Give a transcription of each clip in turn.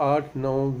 8-9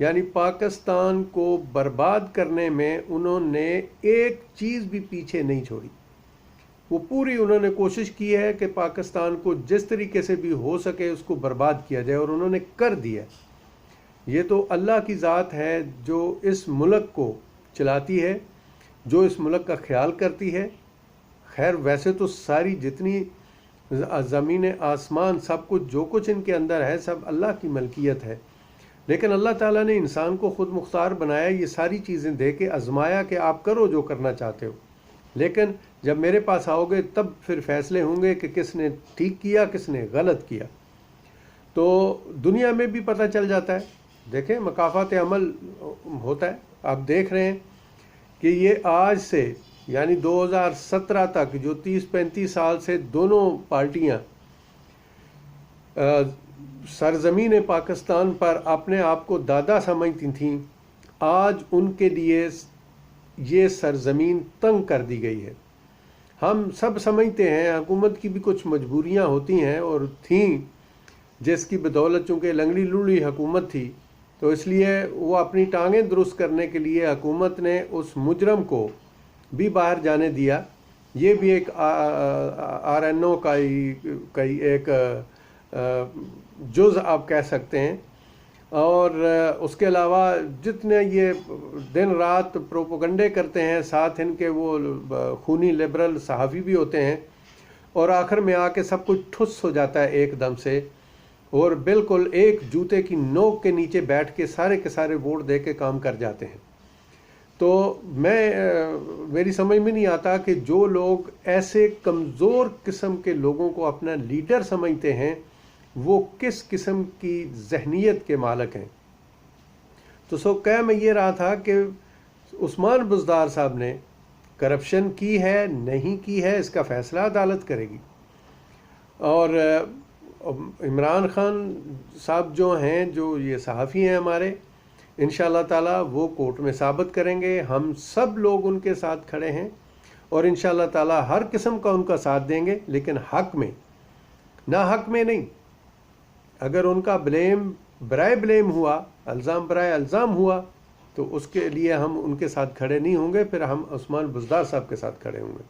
یعنی پاکستان کو برباد کرنے میں انہوں نے ایک چیز بھی پیچھے نہیں چھوڑی. وہ پوری انہوں نے کوشش کی ہے کہ پاکستان کو جس طریقے سے بھی ہو سکے اس کو برباد کیا جائے، اور انہوں نے کر دیا. یہ تو اللہ کی ذات ہے جو اس ملک کو چلاتی ہے، جو اس ملک کا خیال کرتی ہے. خیر ویسے تو ساری جتنی زمین آسمان سب کچھ جو کچھ ان کے اندر ہے سب اللہ کی ملکیت ہے، لیکن اللہ تعالیٰ نے انسان کو خود مختار بنایا، یہ ساری چیزیں دے کے آزمایا کہ آپ کرو جو کرنا چاہتے ہو، لیکن جب میرے پاس آؤ گے تب پھر فیصلے ہوں گے کہ کس نے ٹھیک کیا کس نے غلط کیا. تو دنیا میں بھی پتہ چل جاتا ہے. دیکھیں مکافات عمل ہوتا ہے، آپ دیکھ رہے ہیں کہ یہ آج سے یعنی 2017 تک جو 30-35 سال سے دونوں پارٹیاں سرزمین پاکستان پر اپنے آپ کو دادا سمجھتی تھیں، آج ان کے لیے یہ سرزمین تنگ کر دی گئی ہے. ہم سب سمجھتے ہیں حکومت کی بھی کچھ مجبوریاں ہوتی ہیں اور تھیں، جس کی بدولت چونکہ لنگڑی لوڑی حکومت تھی تو اس لیے وہ اپنی ٹانگیں درست کرنے کے لیے حکومت نے اس مجرم کو بھی باہر جانے دیا. یہ بھی ایک RNO کا ایک جز آپ کہہ سکتے ہیں. اور اس کے علاوہ جتنے یہ دن رات پروپیگنڈے کرتے ہیں، ساتھ ان کے وہ خونی لبرل صحافی بھی ہوتے ہیں، اور آخر میں آ کے سب کچھ ٹھس ہو جاتا ہے ایک دم سے، اور بالکل ایک جوتے کی نوک کے نیچے بیٹھ کے سارے کے سارے ووٹ دے کے کام کر جاتے ہیں. تو میری سمجھ میں نہیں آتا کہ جو لوگ ایسے کمزور قسم کے لوگوں کو اپنا لیڈر سمجھتے ہیں وہ کس قسم کی ذہنیت کے مالک ہیں. تو کہہ میں یہ رہا تھا کہ عثمان بزدار صاحب نے کرپشن کی ہے نہیں کی ہے اس کا فیصلہ عدالت کرے گی، اور عمران خان صاحب جو ہیں، جو یہ صحافی ہیں ہمارے، انشاءاللہ تعالیٰ وہ کورٹ میں ثابت کریں گے. ہم سب لوگ ان کے ساتھ کھڑے ہیں اور انشاءاللہ تعالیٰ ہر قسم کا ان کا ساتھ دیں گے، لیکن حق میں، نہ حق میں نہیں. اگر ان کا بلیم برائے بلیم ہوا، الزام برائے الزام ہوا، تو اس کے لیے ہم ان کے ساتھ کھڑے نہیں ہوں گے، پھر ہم عثمان بزدار صاحب کے ساتھ کھڑے ہوں گے.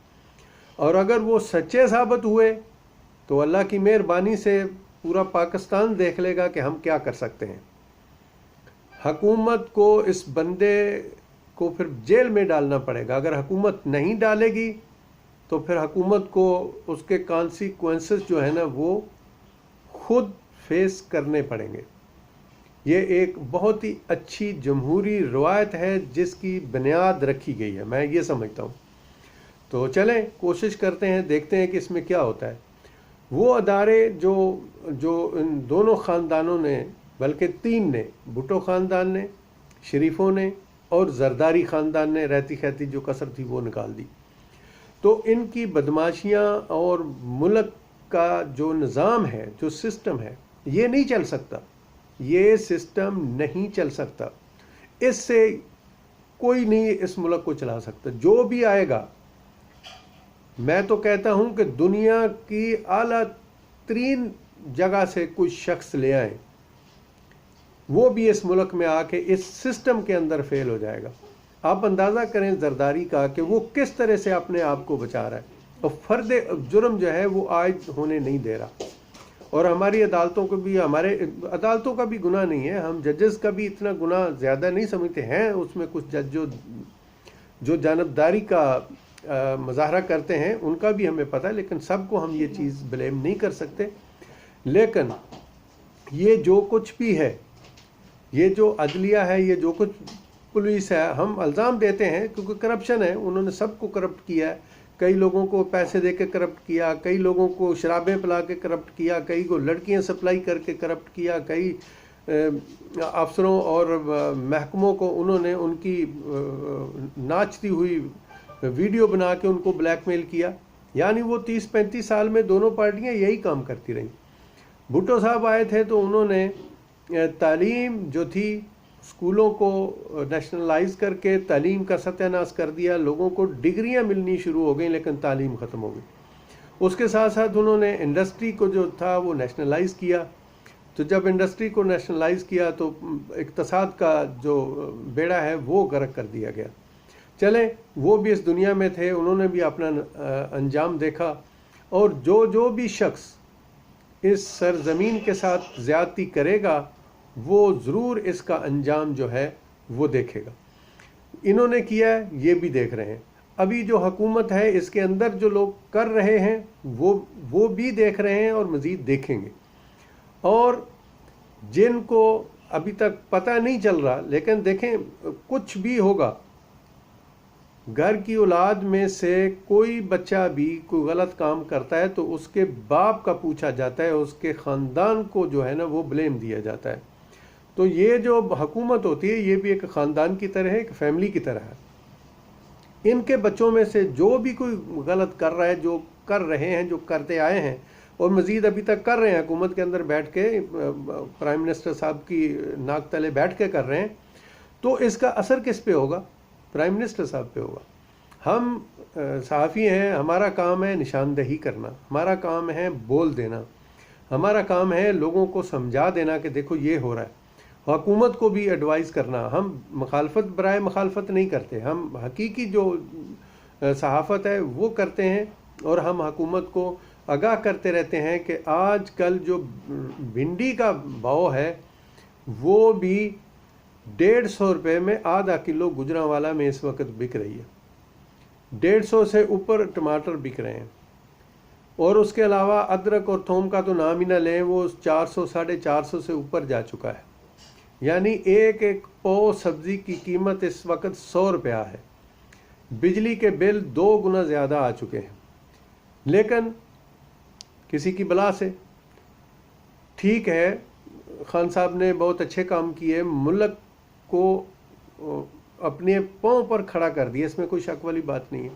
اور اگر وہ سچے ثابت ہوئے تو اللہ کی مہربانی سے پورا پاکستان دیکھ لے گا کہ ہم کیا کر سکتے ہیں. حکومت کو اس بندے کو پھر جیل میں ڈالنا پڑے گا. اگر حکومت نہیں ڈالے گی تو پھر حکومت کو اس کے کانسیکوینسز جو ہے نا وہ خود فیس کرنے پڑیں گے. یہ ایک بہت ہی اچھی جمہوری روایت ہے جس کی بنیاد رکھی گئی ہے، میں یہ سمجھتا ہوں. تو چلیں کوشش کرتے ہیں، دیکھتے ہیں کہ اس میں کیا ہوتا ہے. وہ ادارے جو ان دونوں خاندانوں نے، بلکہ تین نے، بھٹو خاندان نے، شریفوں نے اور زرداری خاندان نے رہتی خیتی جو کسر تھی وہ نکال دی. تو ان کی بدماشیاں اور ملک کا جو نظام ہے، جو سسٹم ہے، یہ نہیں چل سکتا. یہ سسٹم نہیں چل سکتا. اس سے کوئی نہیں اس ملک کو چلا سکتا. جو بھی آئے گا، میں تو کہتا ہوں کہ دنیا کی اعلیٰ ترین جگہ سے کوئی شخص لے آئیں، وہ بھی اس ملک میں آ کے اس سسٹم کے اندر فیل ہو جائے گا. آپ اندازہ کریں زرداری کا کہ وہ کس طرح سے اپنے آپ کو بچا رہا ہے، اور فرد جرم جو ہے وہ عائد ہونے نہیں دے رہا. اور ہماری عدالتوں کو بھی، ہمارے عدالتوں کا بھی گناہ نہیں ہے، ہم ججز کا بھی اتنا گناہ زیادہ نہیں سمجھتے ہیں. اس میں کچھ جج جو جانبداری کا مظاہرہ کرتے ہیں ان کا بھی ہمیں پتہ ہے، لیکن سب کو ہم یہ چیز بلیم نہیں کر سکتے. لیکن یہ جو کچھ بھی ہے، یہ جو عدلیہ ہے، یہ جو کچھ پولیس ہے، ہم الزام دیتے ہیں کیونکہ کرپشن ہے. انہوں نے سب کو کرپٹ کیا ہے. کئی لوگوں کو پیسے دے کے کرپٹ کیا، کئی لوگوں کو شرابیں پلا کے کرپٹ کیا، کئی کو لڑکیاں سپلائی کر کے کرپٹ کیا، کئی افسروں اور محکموں کو انہوں نے ان کی ناچتی ہوئی ویڈیو بنا کے ان کو بلیک میل کیا. یعنی وہ 30-35 سال میں دونوں پارٹیاں یہی کام کرتی رہیں. بھٹو صاحب آئے تھے تو انہوں نے تعلیم جو تھی اسکولوں کو نیشنلائز کر کے تعلیم کا ستیہ ناش کر دیا. لوگوں کو ڈگریاں ملنی شروع ہو گئیں لیکن تعلیم ختم ہو گئی. اس کے ساتھ ساتھ انہوں نے انڈسٹری کو جو تھا وہ نیشنلائز کیا. تو جب انڈسٹری کو نیشنلائز کیا تو اقتصاد کا جو بیڑا ہے وہ غرق کر دیا گیا۔ چلیں، وہ بھی اس دنیا میں تھے، انہوں نے بھی اپنا انجام دیکھا، اور جو بھی شخص اس سرزمین کے ساتھ زیادتی کرے گا وہ ضرور اس کا انجام جو ہے وہ دیکھے گا۔ انہوں نے کیا ہے، یہ بھی دیکھ رہے ہیں۔ ابھی جو حکومت ہے اس کے اندر جو لوگ کر رہے ہیں وہ بھی دیکھ رہے ہیں اور مزید دیکھیں گے، اور جن کو ابھی تک پتہ نہیں چل رہا، لیکن دیکھیں کچھ بھی ہوگا، گھر کی اولاد میں سے کوئی بچہ بھی کوئی غلط کام کرتا ہے تو اس کے باپ کا پوچھا جاتا ہے، اس کے خاندان کو جو ہے نا وہ بلیم دیا جاتا ہے۔ تو یہ جو حکومت ہوتی ہے یہ بھی ایک خاندان کی طرح ہے، ایک فیملی کی طرح ہے۔ ان کے بچوں میں سے جو بھی کوئی غلط کر رہا ہے، جو کر رہے ہیں، جو کرتے آئے ہیں اور مزید ابھی تک کر رہے ہیں، حکومت کے اندر بیٹھ کے پرائم منسٹر صاحب کی ناک تلے بیٹھ کے کر رہے ہیں، تو اس کا اثر کس پہ ہوگا؟ پرائم منسٹر صاحب پہ ہوگا۔ ہم صحافی ہیں، ہمارا کام ہے نشاندہی کرنا، ہمارا کام ہے بول دینا، ہمارا کام ہے لوگوں کو سمجھا دینا کہ دیکھو یہ ہو رہا ہے، حکومت کو بھی ایڈوائز کرنا۔ ہم مخالفت برائے مخالفت نہیں کرتے، ہم حقیقی جو صحافت ہے وہ کرتے ہیں، اور ہم حکومت کو آگاہ کرتے رہتے ہیں کہ آج کل جو بھنڈی کا بھاؤ ہے وہ بھی 150 روپے میں آدھا کلو گجرانوالا میں اس وقت بک رہی ہے، 150 سے اوپر ٹماٹر بک رہے ہیں، اور اس کے علاوہ ادرک اور تھوم کا تو نام ہی نہ لیں، وہ 400 450 سے اوپر جا چکا ہے۔ یعنی ایک پو سبزی کی قیمت اس وقت 100 روپیہ ہے۔ بجلی کے بل 2 گنا زیادہ آ چکے ہیں، لیکن کسی کی بلا سے ٹھیک ہے، خان صاحب نے بہت اچھے کام کیے، ملک کو اپنے پاؤں پر کھڑا کر دیا، اس میں کوئی شک والی بات نہیں ہے،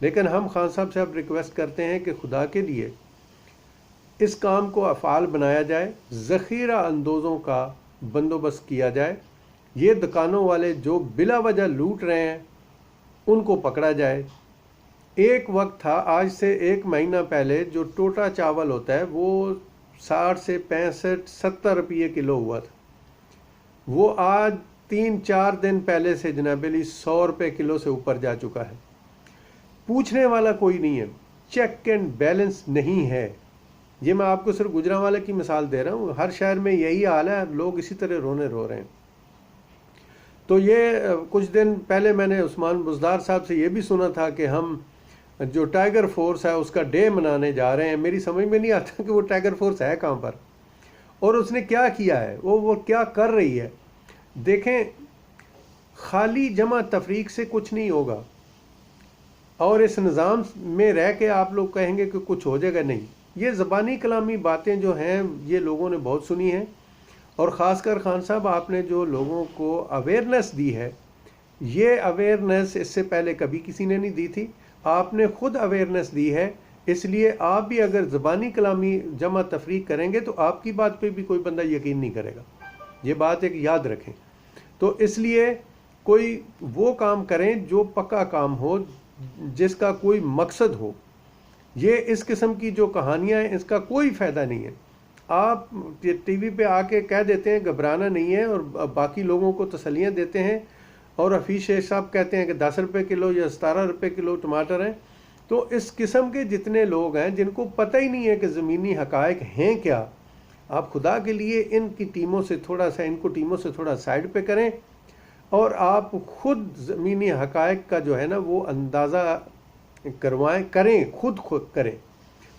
لیکن ہم خان صاحب سے اب ریکویسٹ کرتے ہیں کہ خدا کے لیے اس کام کو افعال بنایا جائے، ذخیرہ اندوزوں کا بندوبست کیا جائے، یہ دکانوں والے جو بلا وجہ لوٹ رہے ہیں ان کو پکڑا جائے۔ ایک وقت تھا، آج سے 1 مہینہ پہلے، جو ٹوٹا چاول ہوتا ہے وہ 60 سے 65 70 روپے کلو ہوا تھا، وہ آج 3-4 دن پہلے سے جناب علی 100 روپے کلو سے اوپر جا چکا ہے۔ پوچھنے والا کوئی نہیں ہے، چیک اینڈ بیلنس نہیں ہے۔ یہ میں آپ کو صرف گجرانوالے کی مثال دے رہا ہوں، ہر شہر میں یہی حال ہے، لوگ اسی طرح رو رہے ہیں۔ تو یہ کچھ دن پہلے میں نے عثمان بزدار صاحب سے یہ بھی سنا تھا کہ ہم جو ٹائیگر فورس ہے اس کا ڈے منانے جا رہے ہیں۔ میری سمجھ میں نہیں آتا کہ وہ ٹائیگر فورس ہے کہاں پر، اور اس نے کیا کیا ہے، وہ کیا کر رہی ہے۔ دیکھیں، خالی جمع تفریق سے کچھ نہیں ہوگا، اور اس نظام میں رہ کے آپ لوگ کہیں گے کہ کچھ ہو جائے گا، نہیں۔ یہ زبانی کلامی باتیں جو ہیں یہ لوگوں نے بہت سنی ہیں، اور خاص کر خان صاحب آپ نے جو لوگوں کو اویئرنیس دی ہے، یہ اویئرنیس اس سے پہلے کبھی کسی نے نہیں دی تھی، آپ نے خود اویئرنیس دی ہے۔ اس لیے آپ بھی اگر زبانی کلامی جمع تفریق کریں گے تو آپ کی بات پہ بھی کوئی بندہ یقین نہیں کرے گا، یہ بات ایک یاد رکھیں۔ تو اس لیے کوئی وہ کام کریں جو پکا کام ہو، جس کا کوئی مقصد ہو۔ یہ اس قسم کی جو کہانیاں ہیں اس کا کوئی فائدہ نہیں ہے۔ آپ ٹی وی پہ آ کے کہہ دیتے ہیں گھبرانا نہیں ہے، اور باقی لوگوں کو تسلیاں دیتے ہیں، اور حفیظ شیخ صاحب کہتے ہیں کہ 10 روپے کلو یا 17 روپے کلو ٹماٹر ہیں۔ تو اس قسم کے جتنے لوگ ہیں جن کو پتہ ہی نہیں ہے کہ زمینی حقائق ہیں کیا، آپ خدا کے لیے ان کی ٹیموں سے تھوڑا سا، ان کو ٹیموں سے تھوڑا سائڈ پہ کریں، اور آپ خود زمینی حقائق کا جو ہے نا وہ اندازہ کروائیں، کریں، خود کریں،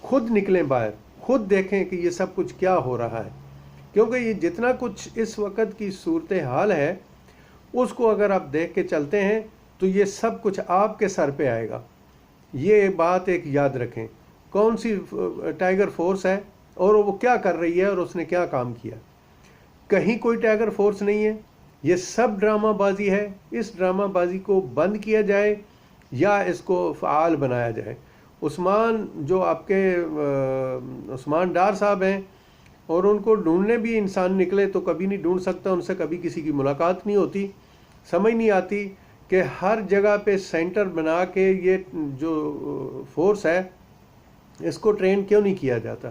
خود نکلیں باہر، خود دیکھیں کہ یہ سب کچھ کیا ہو رہا ہے۔ کیونکہ یہ جتنا کچھ اس وقت کی صورتحال ہے اس کو اگر آپ دیکھ کے چلتے ہیں تو یہ سب کچھ آپ کے سر پہ آئے گا۔ یہ بات ایک یاد رکھیں، کون سی ٹائیگر فورس ہے اور وہ کیا کر رہی ہے اور اس نے کیا کام کیا۔ کہیں کوئی ٹائیگر فورس نہیں ہے، یہ سب ڈرامہ بازی ہے۔ اس ڈرامہ بازی کو بند کیا جائے یا اس کو فعال بنایا جائے۔ عثمان جو آپ کے عثمان ڈار صاحب ہیں، اور ان کو ڈھونڈنے بھی انسان نکلے تو کبھی نہیں ڈھونڈ سکتا، ان سے کبھی کسی کی ملاقات نہیں ہوتی۔ سمجھ نہیں آتی کہ ہر جگہ پہ سینٹر بنا کے یہ جو فورس ہے اس کو ٹرین کیوں نہیں کیا جاتا۔